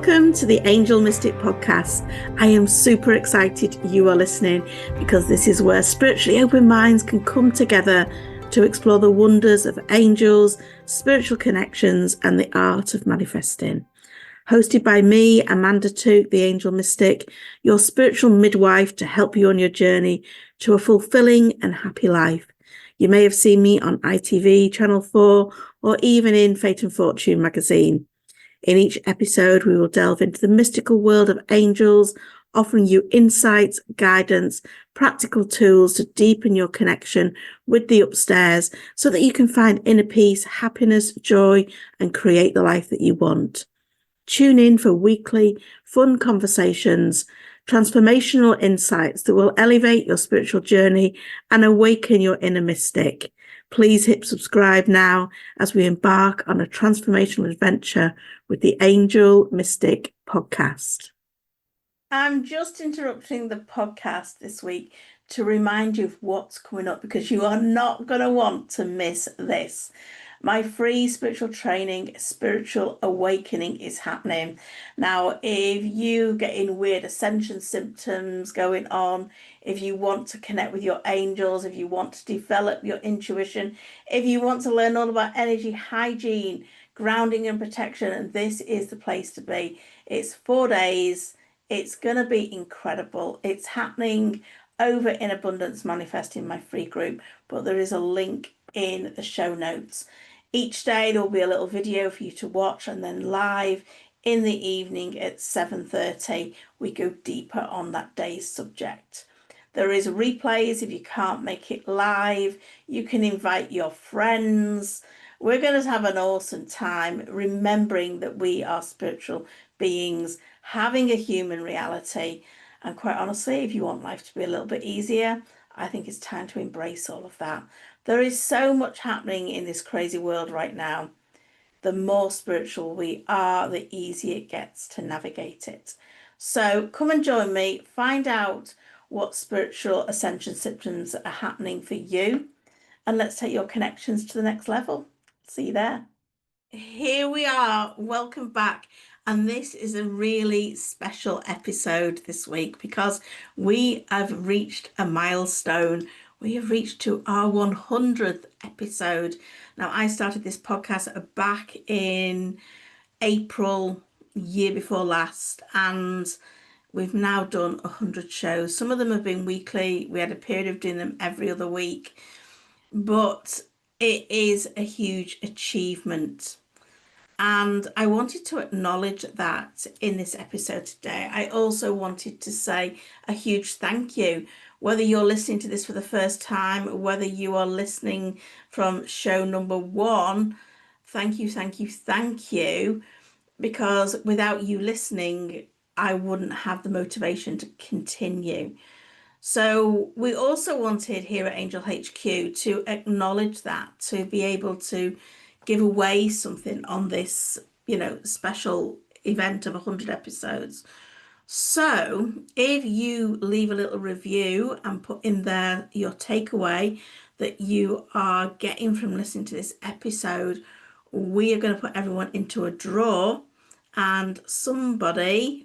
Welcome to the Angel Mystic podcast. I am super excited you are listening because this is where spiritually open minds can come together to explore the wonders of angels, spiritual connections, and the art of manifesting. Hosted by me, Amanda Tooke, the Angel Mystic, your spiritual midwife to help you on your journey to a fulfilling and happy life. You may have seen me on ITV, Channel 4, or even in Fate and Fortune magazine. In each episode, we will delve into the mystical world of angels, offering you insights, guidance, practical tools to deepen your connection with the upstairs so that you can find inner peace, happiness, joy, and create the life that you want. Tune in for weekly, fun conversations, transformational insights that will elevate your spiritual journey and awaken your inner mystic. Please hit subscribe now as we embark on a transformational adventure with the Angel Mystic podcast. I'm just interrupting the podcast this week to remind you of what's coming up because you are not going to want to miss this. My free spiritual training, Spiritual Awakening, is happening. Now, if you get in weird ascension symptoms going on, if you want to connect with your angels, if you want to develop your intuition, if you want to learn all about energy hygiene, grounding and protection, and this is the place to be. It's 4 days. It's going to be incredible. It's happening over in Abundance Manifesting, my free group, but there is a link in the show notes. Each day there'll be a little video for you to watch, and then live in the evening at 7:30 we go deeper on that day's subject. There is replays if you can't make it live. You can invite your friends. We're going to have an awesome time remembering that we are spiritual beings having a human reality. And quite honestly, if you want life to be a little bit easier, I think it's time to embrace all of that. There is so much happening in this crazy world right now. The more spiritual we are, the easier it gets to navigate it. So come and join me. Find out what spiritual ascension symptoms are happening for you. And let's take your connections to the next level. See you there. Here we are. Welcome back. And this is a really special episode this week because we have reached a milestone. We have reached to our 100th episode. Now, I started this podcast back in April, year before last, and we've now done 100 shows. Some of them have been weekly. We had a period of doing them every other week, but it is a huge achievement. And I wanted to acknowledge that in this episode today. I also wanted to say a huge thank you. Whether you're listening to this for the first time, whether you are listening from show number 1, thank you, thank you, thank you. Because without you listening, I wouldn't have the motivation to continue. So we also wanted here at Angel HQ to acknowledge that, to be able to give away something on this, special event of 100 episodes. So if you leave a little review and put in there your takeaway that you are getting from listening to this episode, we are going to put everyone into a draw, and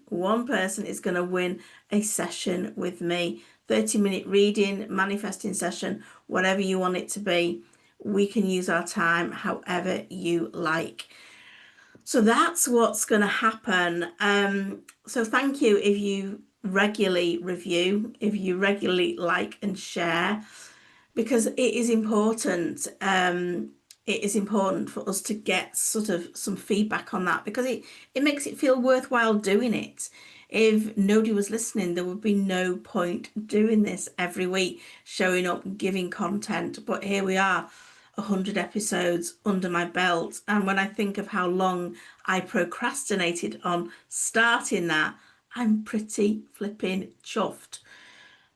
one person is going to win a session with me. 30-minute reading, manifesting session, whatever you want it to be. We can use our time however you like. So that's what's going to happen. So thank you if you regularly review, if you regularly like and share, because it is important. It is important for us to get sort of some feedback on that, because it makes it feel worthwhile doing it. If nobody was listening, there would be no point doing this every week, showing up and giving content. But here we are, 100 episodes under my belt. And when I think of how long I procrastinated on starting that, I'm pretty flipping chuffed.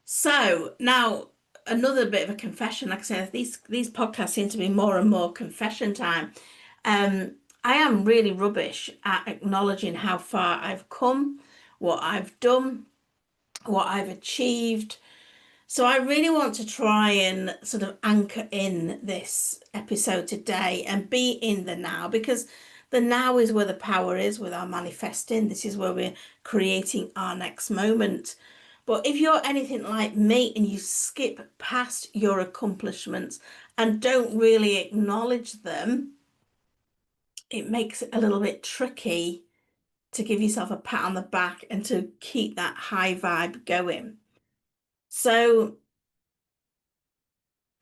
So now, another bit of a confession. Like I said, these podcasts seem to be more and more confession time. I am really rubbish at acknowledging how far I've come, what I've done, what I've achieved. So I really want to try and sort of anchor in this episode today and be in the now, because The now is where the power is with our manifesting. This is where we're creating our next moment. But if you're anything like me and you skip past your accomplishments and don't really acknowledge them, it makes it a little bit tricky to give yourself a pat on the back and to keep that high vibe going. So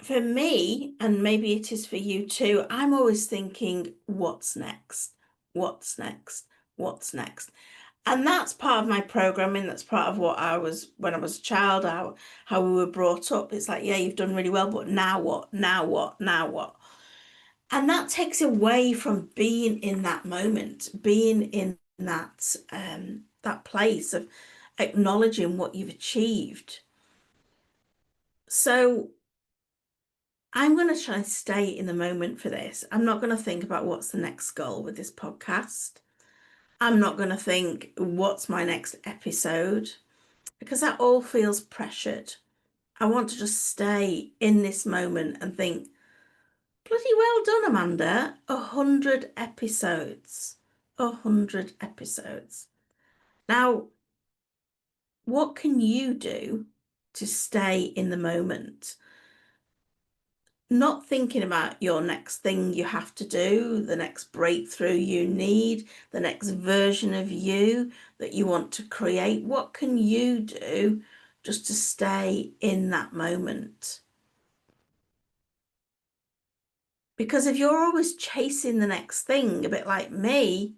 for me, and maybe it is for you too, I'm always thinking, what's next? What's next? What's next? And that's part of my programming. That's part of what I was when I was a child, how we were brought up. It's like, yeah, you've done really well, but now what? Now what? Now what? And that takes away from being in that moment, being in that place of acknowledging what you've achieved. So I'm going to try and stay in the moment for this. I'm not going to think about what's the next goal with this podcast. I'm not going to think what's my next episode because that all feels pressured. I want to just stay in this moment and think, bloody well done, Amanda. 100 episodes. 100 episodes. Now, what can you do to stay in the moment? Not thinking about your next thing you have to do, the next breakthrough you need, the next version of you that you want to create. What can you do just to stay in that moment? Because if you're always chasing the next thing, a bit like me,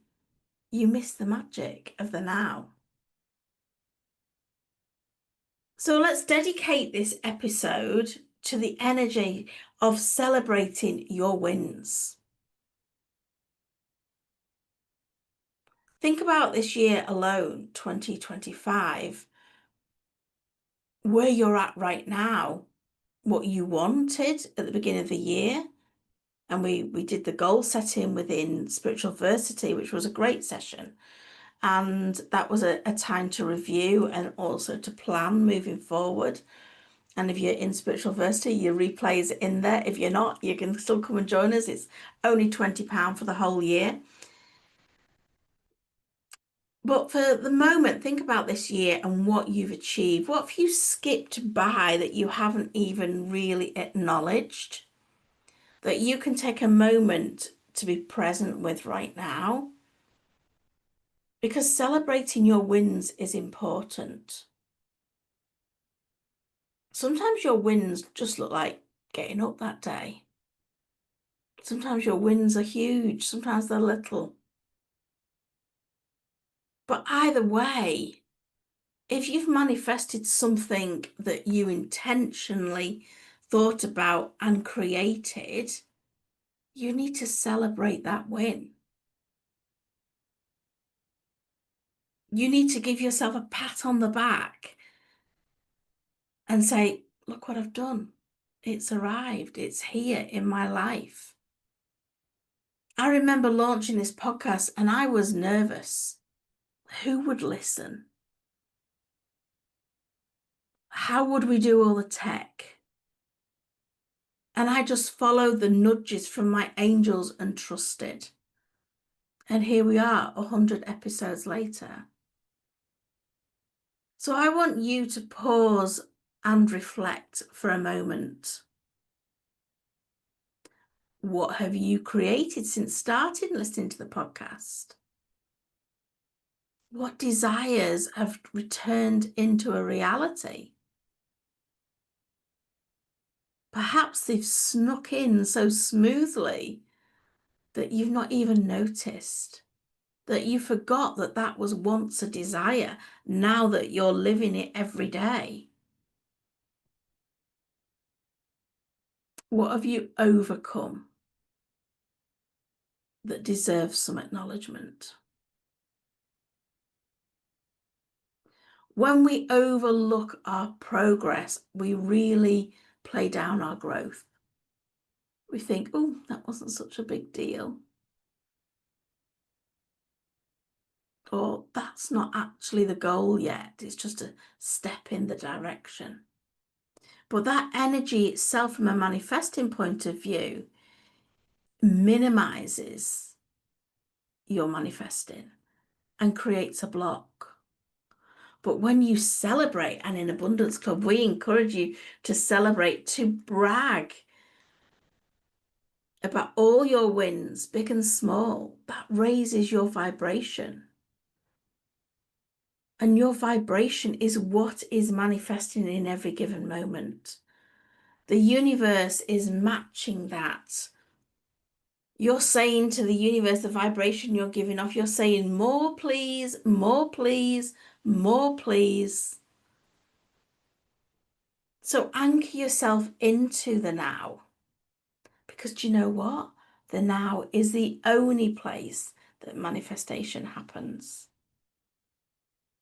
you miss the magic of the now. So let's dedicate this episode to the energy of celebrating your wins. Think about this year alone, 2025, where you're at right now, what you wanted at the beginning of the year. And we did the goal setting within Spiritual Versity, which was a great session. And that was a time to review and also to plan moving forward. And if you're in Spiritual Versity, your replay is in there. If you're not, you can still come and join us. It's only £20 for the whole year. But for the moment, think about this year and what you've achieved. What have you skipped by that you haven't even really acknowledged? That you can take a moment to be present with right now? Because celebrating your wins is important. Sometimes your wins just look like getting up that day. Sometimes your wins are huge, sometimes they're little. But either way, if you've manifested something that you intentionally thought about and created, you need to celebrate that win. You need to give yourself a pat on the back and say, look what I've done. It's arrived. It's here in my life. I remember launching this podcast and I was nervous. Who would listen? How would we do all the tech? And I just followed the nudges from my angels and trusted. And here we are, 100 episodes later. So I want you to pause and reflect for a moment. What have you created since starting listening to the podcast? What desires have returned into a reality? Perhaps they've snuck in so smoothly that you've not even noticed, that you forgot that that was once a desire, now that you're living it every day. What have you overcome that deserves some acknowledgement? When we overlook our progress, we really play down our growth. We think, oh, that wasn't such a big deal. Or that's not actually the goal yet. It's just a step in the direction. But that energy itself, from a manifesting point of view, minimizes you're manifesting and creates a block. But when you celebrate, and in Abundance Club, we encourage you to celebrate, to brag about all your wins, big and small, that raises your vibration. And your vibration is what is manifesting in every given moment. The universe is matching that. You're saying to the universe, the vibration you're giving off, you're saying, more please, more please, more please. So anchor yourself into the now. Because do you know what? The now is the only place that manifestation happens.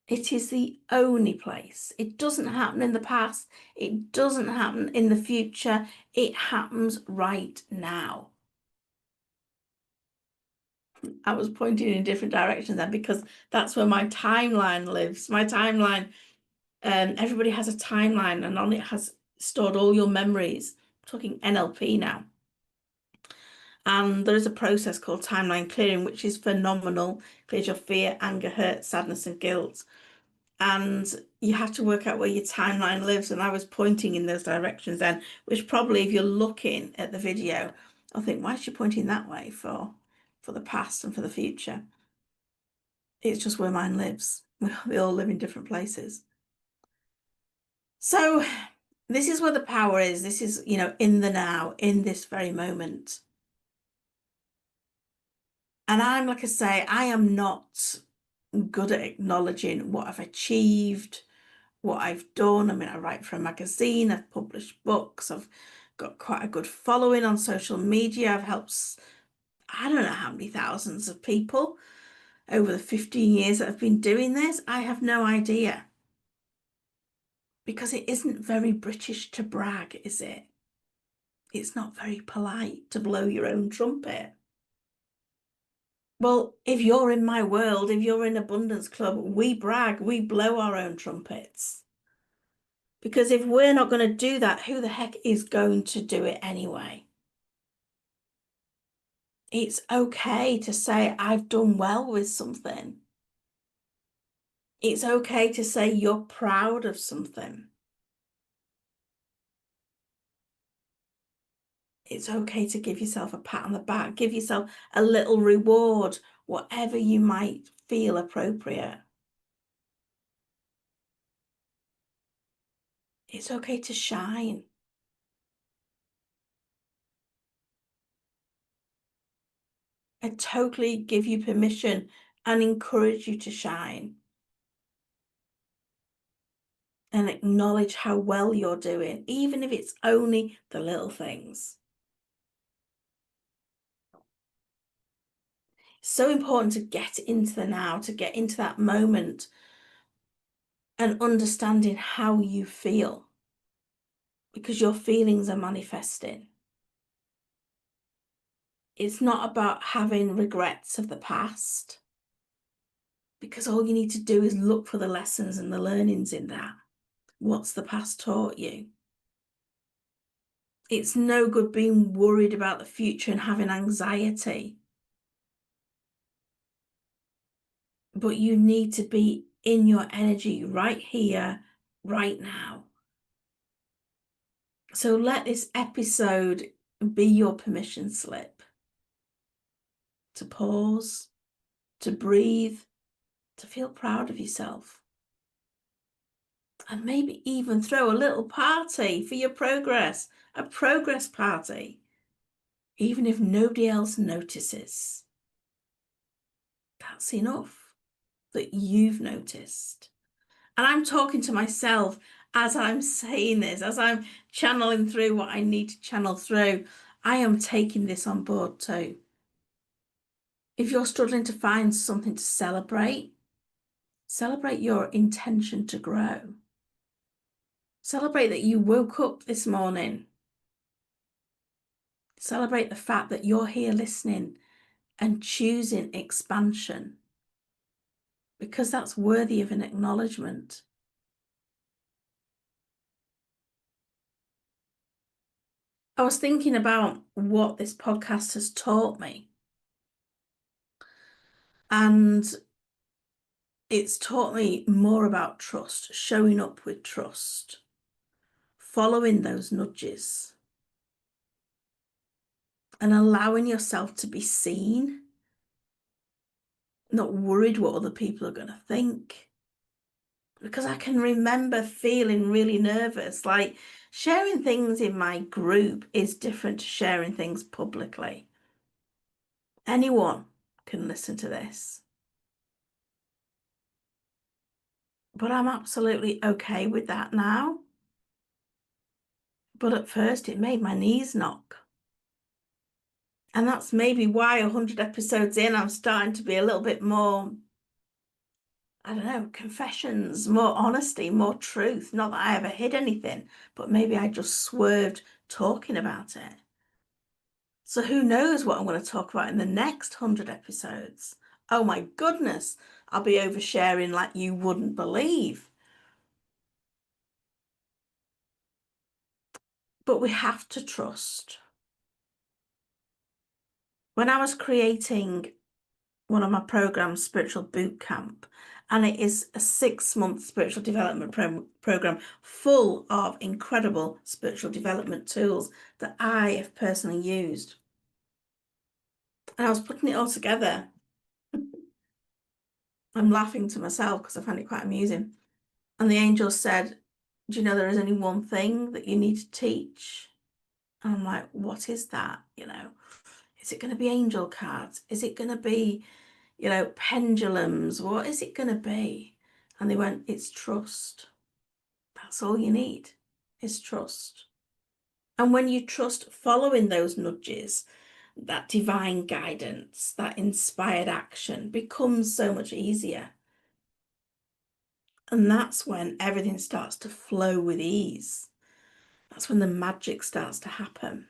It is the only place. It doesn't happen in the past. It doesn't happen in the future. It happens right now. I was pointing in different directions then because that's where my timeline lives. My timeline, everybody has a timeline and on it has stored all your memories. I'm talking NLP now. And there is a process called timeline clearing, which is phenomenal. Clears your fear, anger, hurt, sadness, and guilt. And you have to work out where your timeline lives. And I was pointing in those directions then, which probably if you're looking at the video, I'll think, why is she pointing that way for the past and for the future? It's just where mine lives. We all live in different places. So this is where the power is. This is, in the now, in this very moment. And like I say, I am not good at acknowledging what I've achieved, what I've done. I mean, I write for a magazine, I've published books, I've got quite a good following on social media. I've helped, I don't know how many thousands of people over the 15 years that I've been doing this. I have no idea. Because it isn't very British to brag, is it? It's not very polite to blow your own trumpet. Well, if you're in my world, if you're in Abundance Club, we brag, we blow our own trumpets. Because if we're not going to do that, who the heck is going to do it anyway? It's okay to say, I've done well with something. It's okay to say you're proud of something. It's okay to give yourself a pat on the back, give yourself a little reward, whatever you might feel appropriate. It's okay to shine. I totally give you permission and encourage you to shine and acknowledge how well you're doing, even if it's only the little things. It's so important to get into the now, to get into that moment and understanding how you feel because your feelings are manifesting. It's not about having regrets of the past because all you need to do is look for the lessons and the learnings in that. What's the past taught you? It's no good being worried about the future and having anxiety. But you need to be in your energy right here, right now. So let this episode be your permission slip to pause, to breathe, to feel proud of yourself. And maybe even throw a little party for your progress, a progress party, even if nobody else notices. That's enough that you've noticed. And I'm talking to myself as I'm saying this, as I'm channeling through what I need to channel through. I am taking this on board too. If you're struggling to find something to celebrate your intention to grow. Celebrate that you woke up this morning. Celebrate the fact that you're here listening and choosing expansion because that's worthy of an acknowledgement. I was thinking about what this podcast has taught me. And it's taught me more about trust, showing up with trust, following those nudges, and allowing yourself to be seen, not worried what other people are going to think. Because I can remember feeling really nervous, like sharing things in my group is different to sharing things publicly. Anyone can listen to this. But I'm absolutely okay with that now. But at first, it made my knees knock. And that's maybe why 100 episodes in, I'm starting to be a little bit more, I don't know, confessions, more honesty, more truth. Not that I ever hid anything, but maybe I just swerved talking about it. So who knows what I'm going to talk about in the next 100 episodes? Oh my goodness, I'll be oversharing like you wouldn't believe. But we have to trust. When I was creating one of my programs, Spiritual Boot Camp, and it is a 6-month spiritual development program full of incredible spiritual development tools that I have personally used. And I was putting it all together. I'm laughing to myself because I find it quite amusing. And the angel said, do you know there is only one thing that you need to teach? And I'm like, what is that? Is it going to be angel cards? Is it going to be, pendulums? What is it going to be? And they went, it's trust. That's all you need is trust. And when you trust following those nudges, that divine guidance, that inspired action becomes so much easier. And that's when everything starts to flow with ease. That's when the magic starts to happen.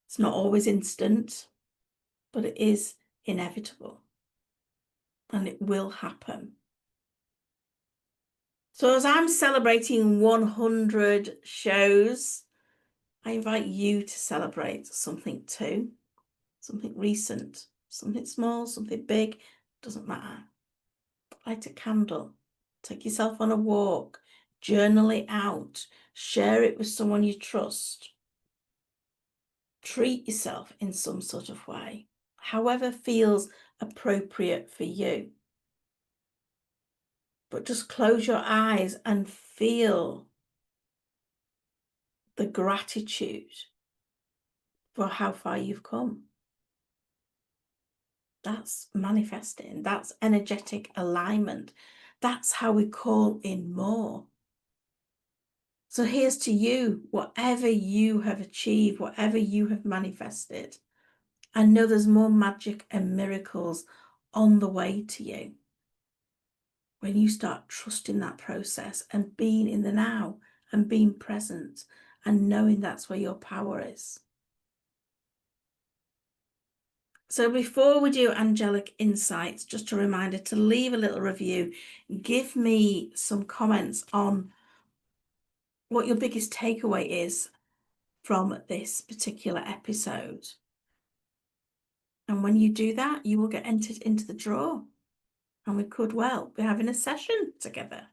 It's not always instant, but it is inevitable. And it will happen. So as I'm celebrating 100 shows, I invite you to celebrate something too. Something recent, something small, something big, doesn't matter. Light a candle, take yourself on a walk, journal it out, share it with someone you trust. Treat yourself in some sort of way, however feels appropriate for you. But just close your eyes and feel the gratitude for how far you've come. That's manifesting. That's energetic alignment. That's how we call in more. So here's to you, whatever you have achieved, whatever you have manifested. I know there's more magic and miracles on the way to you. When you start trusting that process and being in the now and being present and knowing that's where your power is. So before we do angelic insights, just a reminder to leave a little review. Give me some comments on what your biggest takeaway is from this particular episode. And when you do that, you will get entered into the draw. And we could well be having a session together.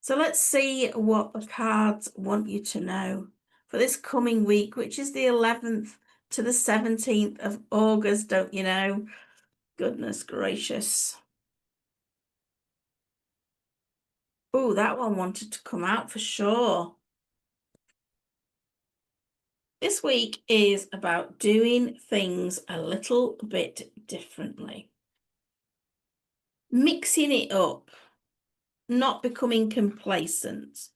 So let's see what the cards want you to know for this coming week, which is the 11th to the 17th of August, don't you know? Goodness gracious. Oh, that one wanted to come out for sure. This week is about doing things a little bit differently. Mixing it up, not becoming complacent.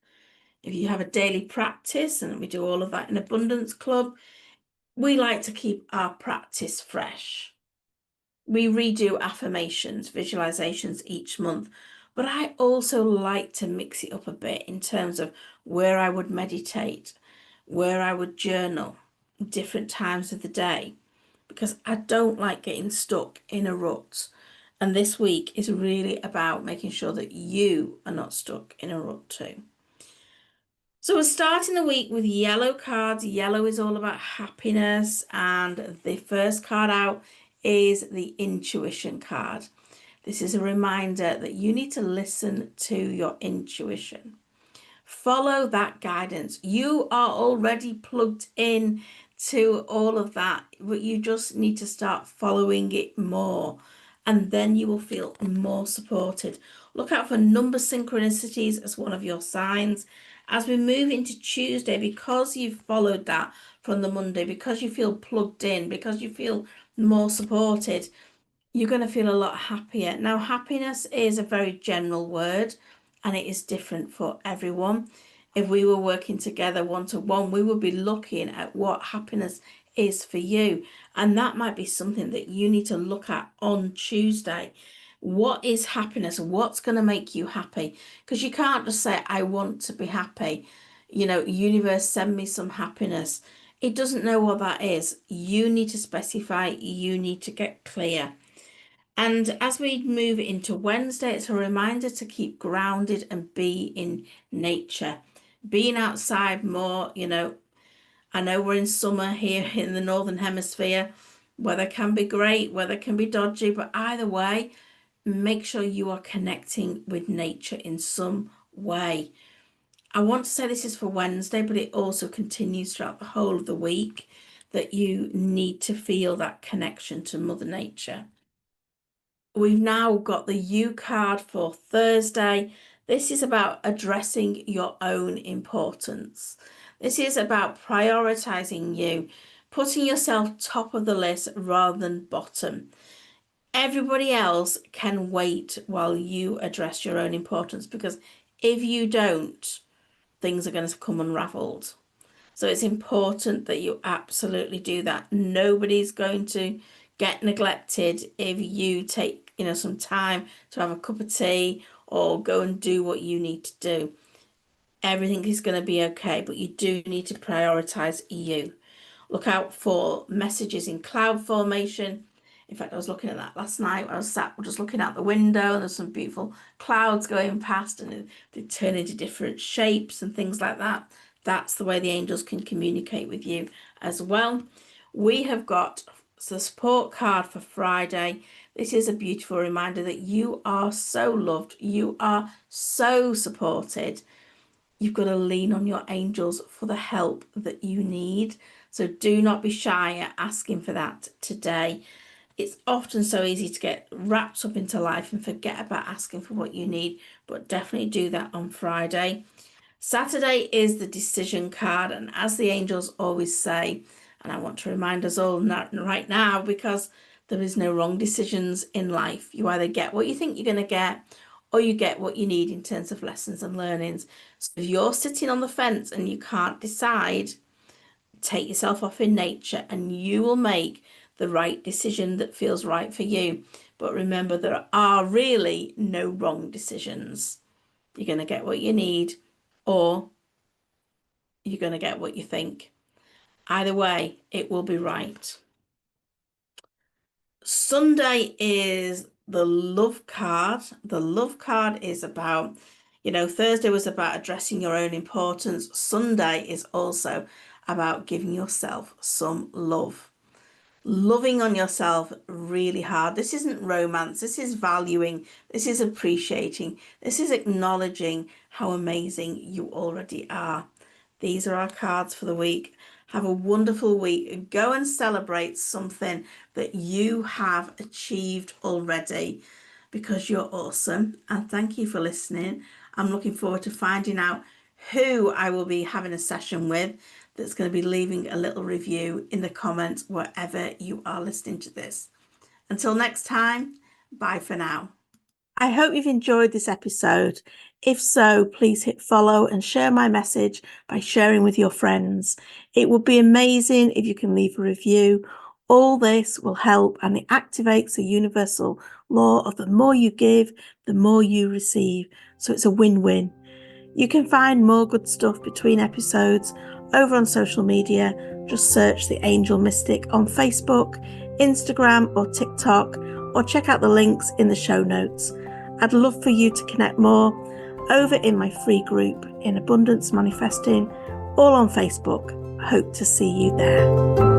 If you have a daily practice, and we do all of that in Abundance Club, we like to keep our practice fresh. We redo affirmations, visualizations each month, but I also like to mix it up a bit in terms of where I would meditate, where I would journal, different times of the day, because I don't like getting stuck in a rut. And this week is really about making sure that you are not stuck in a rut too. So we're starting the week with yellow cards. Yellow is all about happiness. And the first card out is the intuition card. This is a reminder that you need to listen to your intuition. Follow that guidance. You are already plugged in to all of that, but you just need to start following it more, and then you will feel more supported. Look out for number synchronicities as one of your signs. As we move into Tuesday, because you've followed that from the Monday, because you feel plugged in, because you feel more supported, you're going to feel a lot happier. Now, happiness is a very general word, and it is different for everyone. If we were working together one-to-one, we would be looking at what happiness is for you. And that might be something that you need to look at on Tuesday. What is happiness? What's going to make you happy? Because you can't just say, I want to be happy. Universe, send me some happiness. It doesn't know what that is. You need to specify. You need to get clear. And as we move into Wednesday, it's a reminder to keep grounded and be in nature. Being outside more, I know we're in summer here in the Northern Hemisphere. Weather can be great, weather can be dodgy, but either way, make sure you are connecting with nature in some way. I want to say this is for Wednesday, but it also continues throughout the whole of the week, that you need to feel that connection to Mother Nature. We've now got the U card for Thursday. This is about addressing your own importance. This is about prioritizing you, putting yourself top of the list rather than bottom. Everybody else can wait while you address your own importance, because if you don't, things are going to come unraveled. So it's important that you absolutely do that. Nobody's going to get neglected if you take, some time to have a cup of tea or go and do what you need to do. Everything is going to be okay, but you do need to prioritize you. Look out for messages in cloud formation. In fact, I was looking at that last night. I was sat just looking out the window, and there's some beautiful clouds going past, and they turn into different shapes and things like that. That's the way the angels can communicate with you as well. We have got the support card for Friday. This is a beautiful reminder that you are so loved. You are so supported. You've got to lean on your angels for the help that you need. So do not be shy at asking for that today. It's often so easy to get wrapped up into life and forget about asking for what you need, but definitely do that on Friday. Saturday is the decision card, and as the angels always say, and I want to remind us all right now, because there is no wrong decisions in life. You either get what you think you're going to get, or you get what you need in terms of lessons and learnings. So if you're sitting on the fence and you can't decide, take yourself off in nature and you will make the right decision that feels right for you. But remember, there are really no wrong decisions. You're going to get what you need, or you're going to get what you think. Either way, it will be right. Sunday is the love card. The love card is about, Thursday was about addressing your own importance. Sunday is also about giving yourself some love. Loving on yourself really hard. This isn't romance. This is valuing. This is appreciating. This is acknowledging how amazing you already are. These are our cards for the week. Have a wonderful week. Go and celebrate something that you have achieved already, because you're awesome. And thank you for listening. I'm looking forward to finding out who I will be having a session with that's going to be leaving a little review in the comments wherever you are listening to this. Until next time, bye for now. I hope you've enjoyed this episode. If so, please hit follow and share my message by sharing with your friends. It would be amazing if you can leave a review. All this will help, and it activates the universal law of the more you give, the more you receive. So it's a win-win. You can find more good stuff between episodes over on social media. Just search The Angel Mystic on Facebook, Instagram or TikTok, or check out the links in the show notes. I'd love for you to connect more over in my free group in Abundance Manifesting, all on Facebook. Hope to see you there.